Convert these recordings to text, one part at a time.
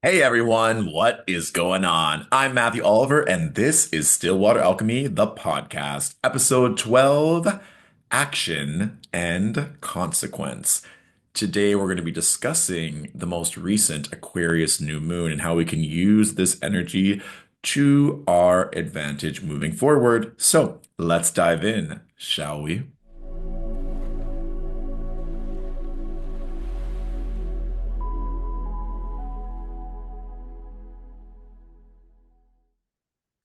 Hey everyone, what is going on? I'm Matthew Oliver, and this is Stillwater Alchemy, the podcast, episode 12, Action and Consequence. Today, we're going to be discussing the most recent Aquarius New Moon and how we can use this energy to our advantage moving forward. So, let's dive in, shall we?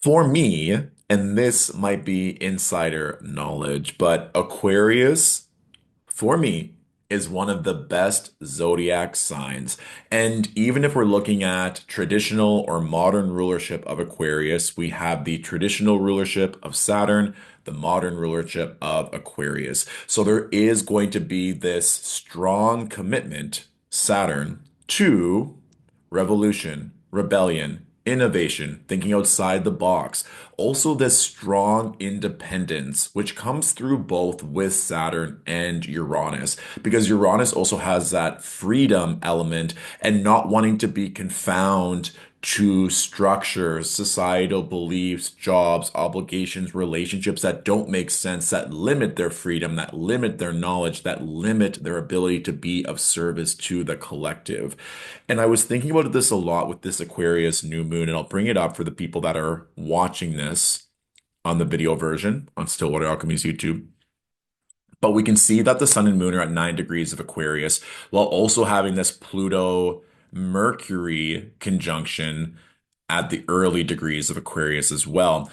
For me, and this might be insider knowledge, but Aquarius for me, is one of the best zodiac signs. And even if we're looking at traditional or modern rulership of Aquarius, we have the traditional rulership of Saturn, the modern rulership of Aquarius. So there is going to be this strong commitment, Saturn, to revolution, rebellion, innovation, thinking outside the box. Also, this strong independence, which comes through both with Saturn and Uranus, because Uranus also has that freedom element and not wanting to be confounded to structures, societal beliefs, jobs, obligations, relationships that don't make sense, that limit their freedom, that limit their knowledge, that limit their ability to be of service to the collective. And I was thinking about this a lot with this Aquarius new moon, and I'll bring it up for the people that are watching this on the video version on Stillwater Alchemy's YouTube. But we can see that the sun and moon are at 9 degrees of Aquarius, while also having this Pluto Mercury conjunction at the early degrees of Aquarius as well.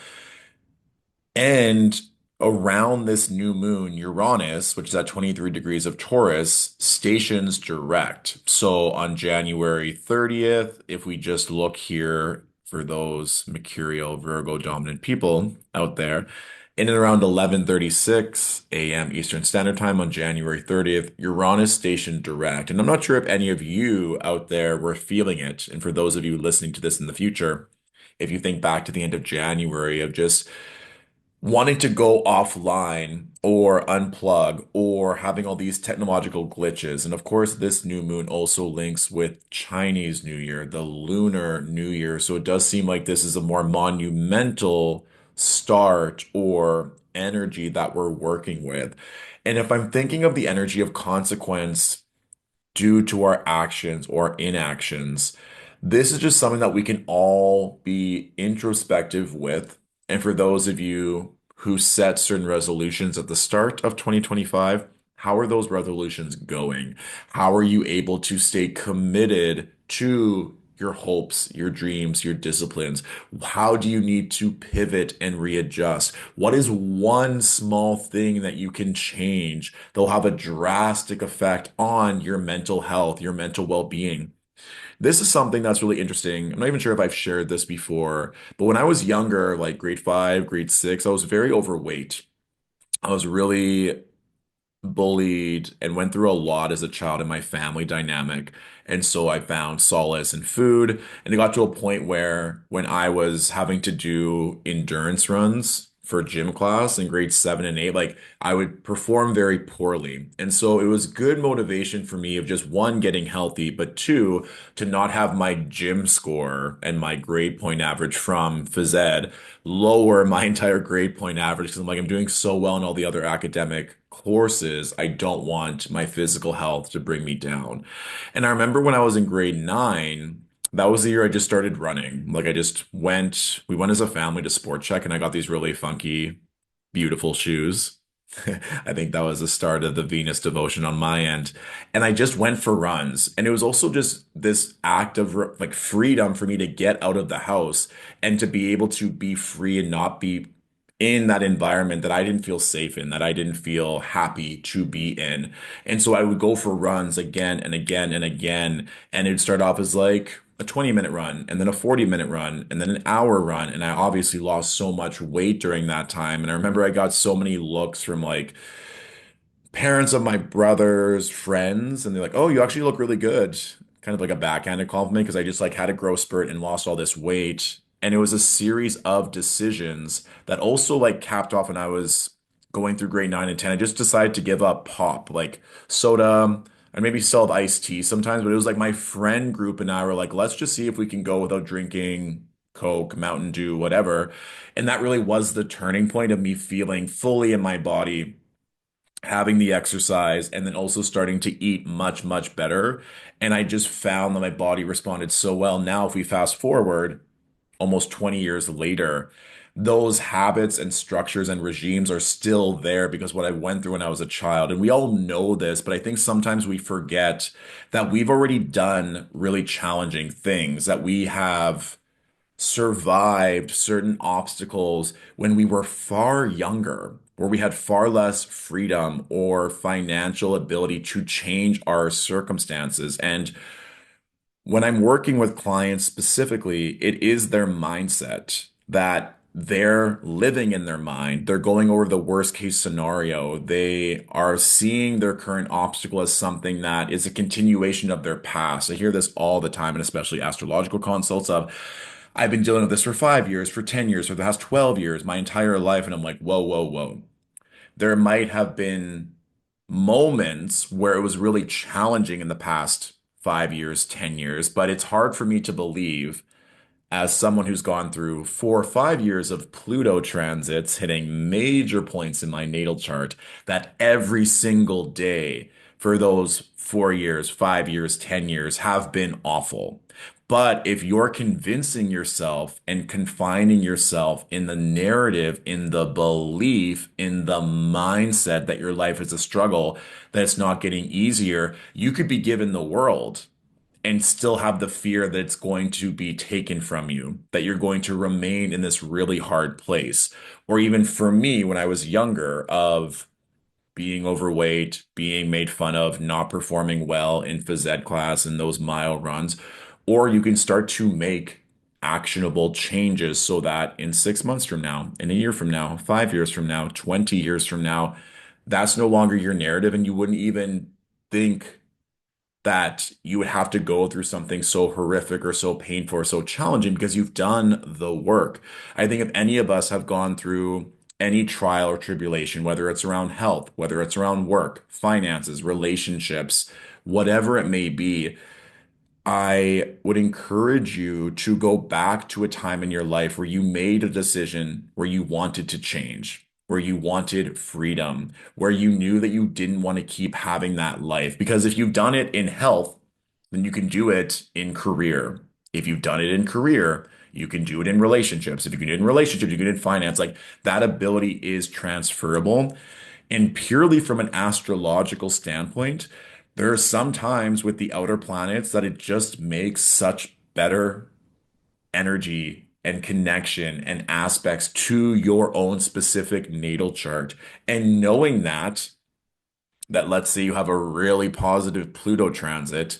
And around this new moon, Uranus, which is at 23 degrees of Taurus, stations direct. So on January 30th, if we just look here for those Mercurial Virgo dominant people out there, in and around 11:36 a.m. Eastern Standard Time on January 30th, Uranus stationed direct. And I'm not sure if any of you out there were feeling it. And for those of you listening to this in the future, if you think back to the end of January of just wanting to go offline or unplug or having all these technological glitches. And of course, this new moon also links with Chinese New Year, the Lunar New Year. So it does seem like this is a more monumental start or energy that we're working with. And if I'm thinking of the energy of consequence due to our actions or inactions, this is just something that we can all be introspective with. And for those of you who set certain resolutions at the start of 2025, how are those resolutions going? How are you able to stay committed to your hopes, your dreams, your disciplines? How do you need to pivot and readjust? What is one small thing that you can change that'll have a drastic effect on your mental health, your mental well-being? This is something that's really interesting. I'm not even sure if I've shared this before, but when I was younger, like grade five, grade six, I was very overweight. I was really bullied and went through a lot as a child in my family dynamic. And so I found solace in food. And it got to a point where when I was having to do endurance runs for gym class in grade seven and eight, like I would perform very poorly. And so it was good motivation for me of just one, getting healthy, but two, to not have my gym score and my grade point average from phys ed lower my entire grade point average because I'm like, I'm doing so well in all the other academic courses. I don't want my physical health to bring me down. And I remember when I was in grade nine, that was the year I just started running. Like we went as a family to Sport Check and I got these really funky, beautiful shoes. I think that was the start of the Venus devotion on my end. And I just went for runs. And it was also just this act of like freedom for me to get out of the house and to be able to be free and not be in that environment that I didn't feel safe in, that I didn't feel happy to be in. And so I would go for runs again and again and again. And it'd start off as like a 20-minute run and then a 40-minute run and then an hour run. And I obviously lost so much weight during that time. And I remember I got so many looks from like parents of my brother's friends, and they're like, "Oh, you actually look really good." Kind of like a backhanded compliment because I just like had a growth spurt and lost all this weight. And it was a series of decisions that also like capped off when I was going through grade nine and 10. I just decided to give up pop, like soda. and maybe still have iced tea sometimes, but it was like my friend group and I were like, let's just see if we can go without drinking Coke, Mountain Dew, whatever. And that really was the turning point of me feeling fully in my body, having the exercise, and then also starting to eat much, much better. And I just found that my body responded so well. Now, if we fast forward almost 20 years later, those habits and structures and regimes are still there because what I went through when I was a child. And we all know this, but I think sometimes we forget that we've already done really challenging things, that we have survived certain obstacles when we were far younger, where we had far less freedom or financial ability to change our circumstances. And when I'm working with clients specifically, it is their mindset that they're living in their mind. They're going over the worst case scenario. They are seeing their current obstacle as something that is a continuation of their past. I hear this all the time, and especially astrological consults of, I've been dealing with this for 5 years, for 10 years, for the past 12 years, my entire life. And I'm like, whoa, whoa, whoa. There might have been moments where it was really challenging in the past 5 years, 10 years, but it's hard for me to believe, as someone who's gone through 4 or 5 years of Pluto transits hitting major points in my natal chart, that every single day for those 4 years, 5 years, 10 years have been awful. But if you're convincing yourself and confining yourself in the narrative, in the belief, in the mindset that your life is a struggle, that it's not getting easier, you could be given the world and still have the fear that it's going to be taken from you, that you're going to remain in this really hard place. Or even for me, when I was younger, of being overweight, being made fun of, not performing well in phys ed class and those mile runs. Or you can start to make actionable changes so that in 6 months from now, in a year from now, 5 years from now, 20 years from now, that's no longer your narrative. And you wouldn't even think that you would have to go through something so horrific or so painful or so challenging because you've done the work. I think if any of us have gone through any trial or tribulation, whether it's around health, whether it's around work, finances, relationships, whatever it may be, I would encourage you to go back to a time in your life where you made a decision where you wanted to change, where you wanted freedom, where you knew that you didn't want to keep having that life. Because if you've done it in health, then you can do it in career. If you've done it in career, you can do it in relationships. If you can do it in relationships, you can do it in finance. Like that ability is transferable. And purely from an astrological standpoint, there are some times with the outer planets that it just makes such better energy and connection and aspects to your own specific natal chart. And knowing that let's say you have a really positive Pluto transit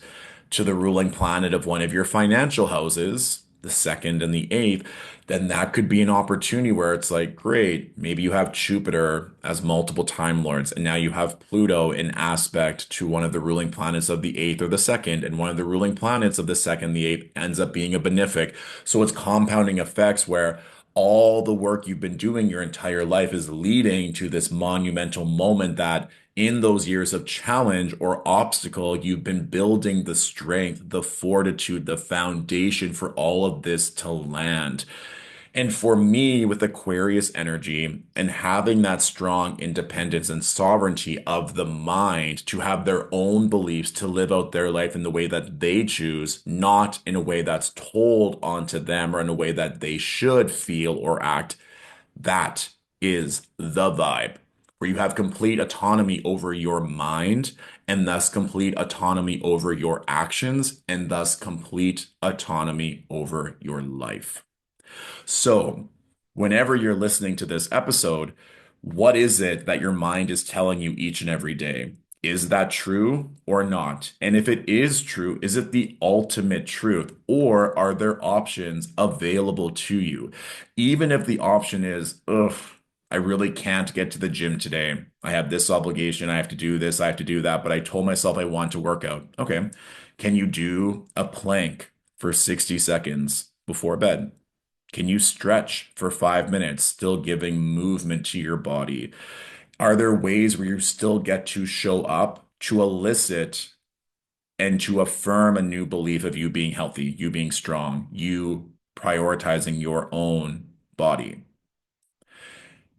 to the ruling planet of one of your financial houses, the second and the eighth, then that could be an opportunity where it's like, great, maybe you have Jupiter as multiple time lords, and now you have Pluto in aspect to one of the ruling planets of the eighth or the second, and one of the ruling planets of the second, the eighth ends up being a benefic. So it's compounding effects where all the work you've been doing your entire life is leading to this monumental moment that in those years of challenge or obstacle, you've been building the strength, the fortitude, the foundation for all of this to land. And for me, with Aquarius energy and having that strong independence and sovereignty of the mind to have their own beliefs, to live out their life in the way that they choose, not in a way that's told onto them or in a way that they should feel or act, that is the vibe where you have complete autonomy over your mind and thus complete autonomy over your actions and thus complete autonomy over your life. So, whenever you're listening to this episode, what is it that your mind is telling you each and every day? Is that true or not? And if it is true, is it the ultimate truth? Or are there options available to you? Even if the option is, ugh, I really can't get to the gym today. I have this obligation. I have to do this. I have to do that. But I told myself I want to work out. Okay. Can you do a plank for 60 seconds before bed? Can you stretch for 5 minutes, still giving movement to your body? Are there ways where you still get to show up to elicit and to affirm a new belief of you being healthy, you being strong, you prioritizing your own body.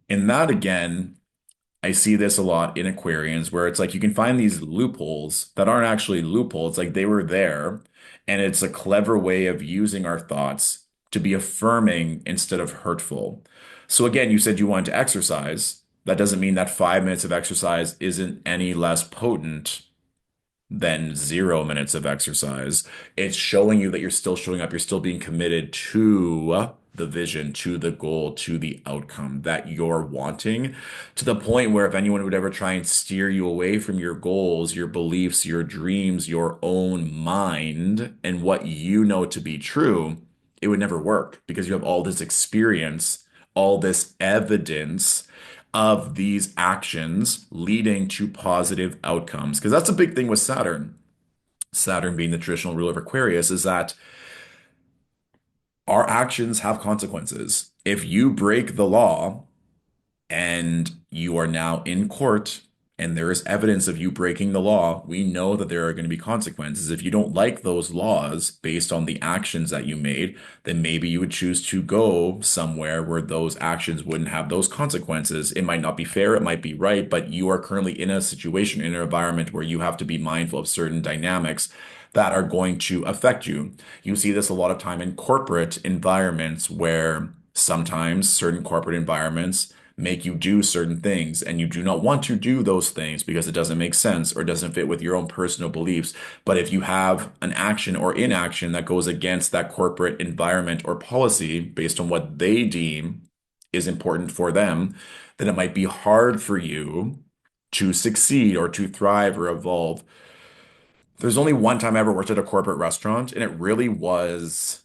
And that again, I see this a lot in Aquarians where it's like you can find these loopholes that aren't actually loopholes, like they were there. And it's a clever way of using our thoughts to be affirming instead of hurtful. So again, you said you wanted to exercise. That doesn't mean that 5 minutes of exercise isn't any less potent than 0 minutes of exercise. It's showing you that you're still showing up, you're still being committed to the vision, to the goal, to the outcome that you're wanting, to the point where if anyone would ever try and steer you away from your goals, your beliefs, your dreams, your own mind, and what you know to be true, it would never work because you have all this experience, all this evidence of these actions leading to positive outcomes. Because that's a big thing with Saturn. Saturn being the traditional ruler of Aquarius is that our actions have consequences. If you break the law, and you are now in court and there is evidence of you breaking the law, we know that there are going to be consequences. If you don't like those laws based on the actions that you made, then maybe you would choose to go somewhere where those actions wouldn't have those consequences. It might not be fair, it might be right, but you are currently in a situation, in an environment where you have to be mindful of certain dynamics that are going to affect you. You see this a lot of time in corporate environments where sometimes certain corporate environments make you do certain things and you do not want to do those things because it doesn't make sense or doesn't fit with your own personal beliefs. But if you have an action or inaction that goes against that corporate environment or policy based on what they deem is important for them, then it might be hard for you to succeed or to thrive or evolve. There's only one time I ever worked at a corporate restaurant, and it really was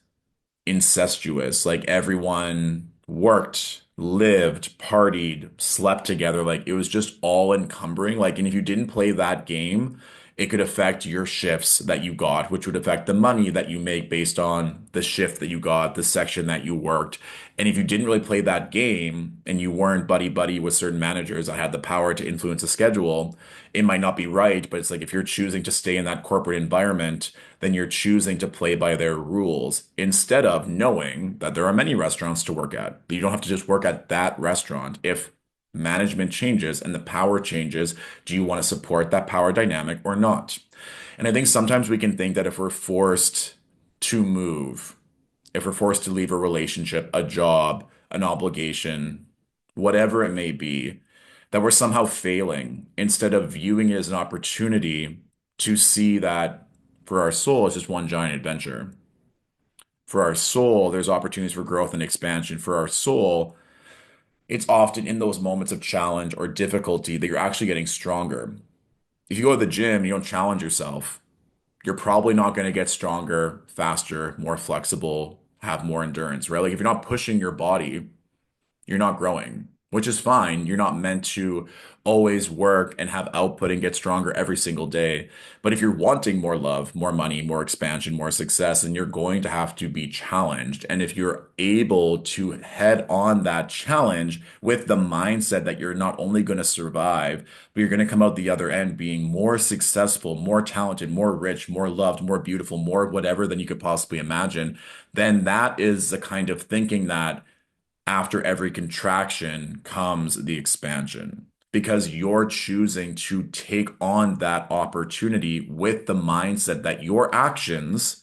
incestuous. Like everyone worked, lived, partied, slept together. Like it was just all encumbering. Like, and if you didn't play that game, it could affect your shifts that you got, which would affect the money that you make based on the shift that you got, the section that you worked. And if you didn't really play that game and you weren't buddy buddy with certain managers that had the power to influence a schedule, it might not be right. But it's like if you're choosing to stay in that corporate environment, then you're choosing to play by their rules instead of knowing that there are many restaurants to work at. But you don't have to just work at that restaurant. If management changes and the power changes, do you want to support that power dynamic or not? And I think sometimes we can think that if we're forced to move, if we're forced to leave a relationship, a job, an obligation, whatever it may be, that we're somehow failing instead of viewing it as an opportunity to see that for our soul, it's just one giant adventure. For our soul, there's opportunities for growth and expansion. For our soul, it's often in those moments of challenge or difficulty that you're actually getting stronger. If you go to the gym, you don't challenge yourself, you're probably not going to get stronger, faster, more flexible, have more endurance, right? Like if you're not pushing your body, you're not growing, which is fine. You're not meant to always work and have output and get stronger every single day. But if you're wanting more love, more money, more expansion, more success, then you're going to have to be challenged. And if you're able to head on that challenge with the mindset that you're not only going to survive, but you're going to come out the other end being more successful, more talented, more rich, more loved, more beautiful, more whatever than you could possibly imagine, then that is the kind of thinking that after every contraction comes the expansion because you're choosing to take on that opportunity with the mindset that your actions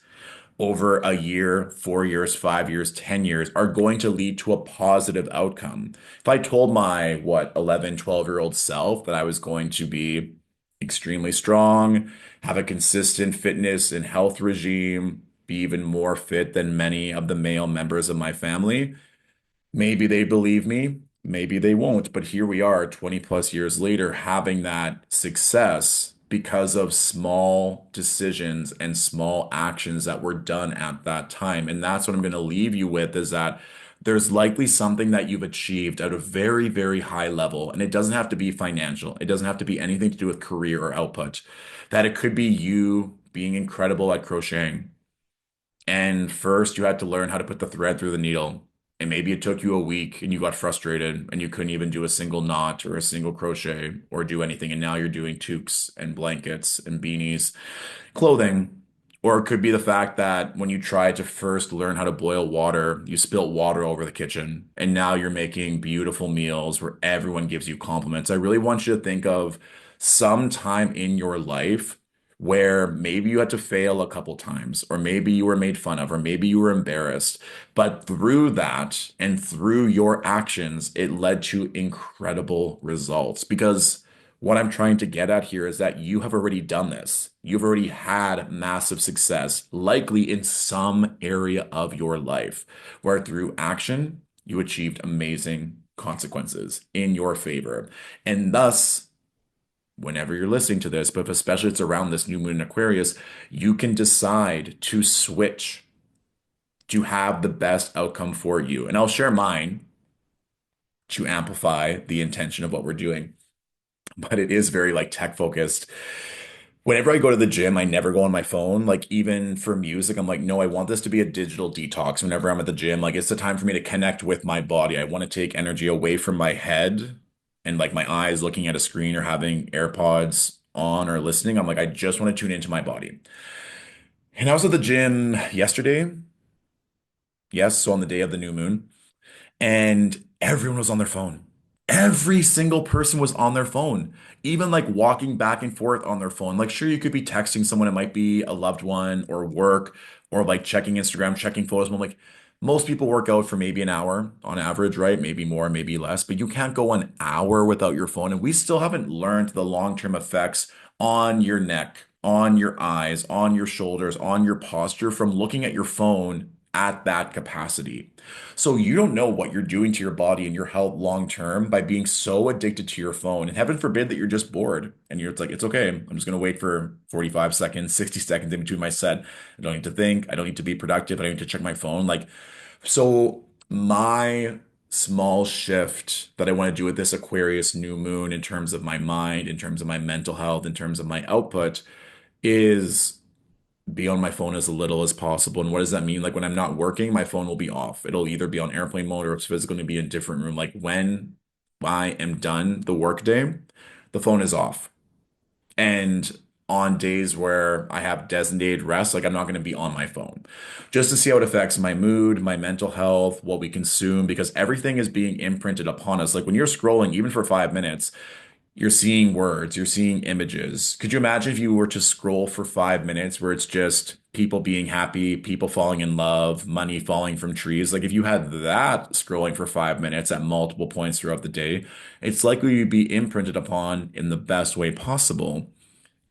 over a year, 4 years, 5 years, 10 years are going to lead to a positive outcome. If I told my, 11, 12-year-old self that I was going to be extremely strong, have a consistent fitness and health regime, be even more fit than many of the male members of my family, maybe they believe me, maybe they won't, but here we are 20 plus years later having that success because of small decisions and small actions that were done at that time. And that's what I'm going to leave you with is that there's likely something that you've achieved at a very, very high level. And it doesn't have to be financial. It doesn't have to be anything to do with career or output. That it could be you being incredible at crocheting. And first, you had to learn how to put the thread through the needle. And maybe it took you a week and you got frustrated and you couldn't even do a single knot or a single crochet or do anything. And now you're doing toques and blankets and beanies, clothing. Or it could be the fact that when you tried to first learn how to boil water, you spilt water over the kitchen, and now you're making beautiful meals where everyone gives you compliments. I really want you to think of some time in your life where maybe you had to fail a couple times, or maybe you were made fun of, or maybe you were embarrassed. But through that and through your actions, it led to incredible results because what I'm trying to get at here is that you have already done this. You've already had massive success, likely in some area of your life, where through action, you achieved amazing consequences in your favor. And thus, whenever you're listening to this, but especially it's around this new moon in Aquarius, you can decide to switch to have the best outcome for you. And I'll share mine to amplify the intention of what we're doing, but it is very like tech focused. Whenever I go to the gym, I never go on my phone. Like even for music, I'm like, no, I want this to be a digital detox. Whenever I'm at the gym, like it's the time for me to connect with my body. I want to take energy away from my head and like my eyes looking at a screen or having AirPods on or listening. I'm like, I just want to tune into my body. And I was at the gym yesterday. Yes, so on the day of the new moon. And everyone was on their phone. Every single person was on their phone, even like walking back and forth on their phone. Like, sure, you could be texting someone, it might be a loved one or work or like checking Instagram, checking photos. But I'm like, most people work out for maybe an hour on average, right? Maybe more, maybe less, but you can't go an hour without your phone. And we still haven't learned the long-term effects on your neck, on your eyes, on your shoulders, on your posture from looking at your phone at that capacity. So you don't know what you're doing to your body and your health long term by being so addicted to your phone. And heaven forbid that you're just bored and you're it's like, it's okay. I'm just gonna wait for 45 seconds, 60 seconds in between my set. I don't need to think. I don't need to be productive. I don't need to check my phone. Like, so my small shift that I want to do with this Aquarius new moon in terms of my mind, in terms of my mental health, in terms of my output is be on my phone as little as possible. And what does that mean? Like when I'm not working, my phone will be off. It'll either be on airplane mode or it's physically going to be in a different room. Like when I am done the workday, the phone is off. And on days where I have designated rest, like I'm not going to be on my phone just to see how it affects my mood, my mental health, what we consume, because everything is being imprinted upon us. Like when you're scrolling, even for 5 minutes, you're seeing words, you're seeing images. Could you imagine if you were to scroll for 5 minutes where it's just people being happy, people falling in love, money falling from trees? Like if you had that scrolling for 5 minutes at multiple points throughout the day, it's likely to be imprinted upon in the best way possible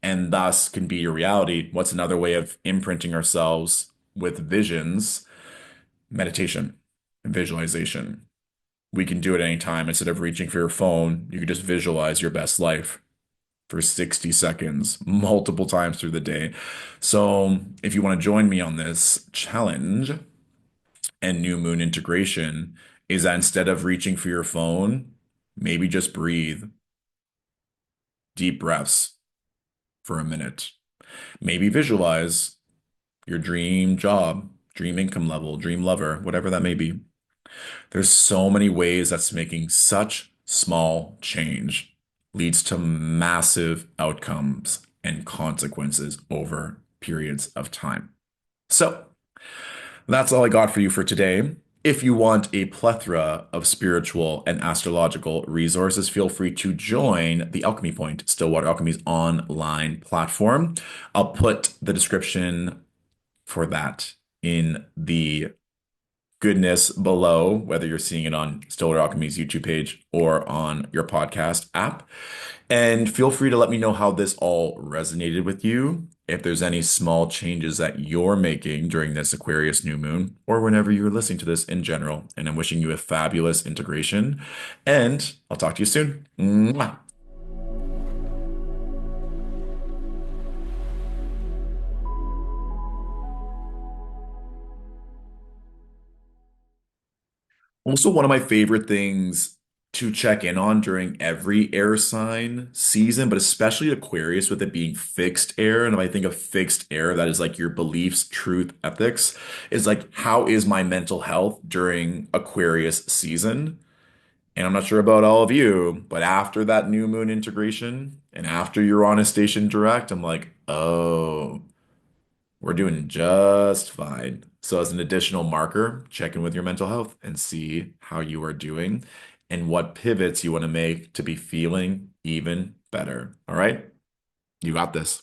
and thus can be your reality. What's another way of imprinting ourselves with visions? Meditation and visualization. We can do it anytime. Instead of reaching for your phone, you can just visualize your best life for 60 seconds, multiple times through the day. So, if you want to join me on this challenge and new moon integration, is that instead of reaching for your phone, maybe just breathe deep breaths for a minute. Maybe visualize your dream job, dream income level, dream lover, whatever that may be. There's so many ways that's making such small change leads to massive outcomes and consequences over periods of time. So that's all I got for you for today. If you want a plethora of spiritual and astrological resources, feel free to join the Alchemy Point, Stillwater Alchemy's online platform. I'll put the description for that in the goodness below, whether you're seeing it on Stillwater Alchemy's YouTube page or on your podcast app. And feel free to let me know how this all resonated with you. If there's any small changes that you're making during this Aquarius new moon, or whenever you're listening to this in general. And I'm wishing you a fabulous integration. And I'll talk to you soon. Mwah. Also, one of my favorite things to check in on during every air sign season, but especially Aquarius with it being fixed air. And if I think of fixed air, that is like your beliefs, truth, ethics, is like, how is my mental health during Aquarius season? And I'm not sure about all of you, but after that new moon integration and after Uranus station direct, I'm like, oh, we're doing just fine. So, as an additional marker, check in with your mental health and see how you are doing and what pivots you want to make to be feeling even better. All right? You got this.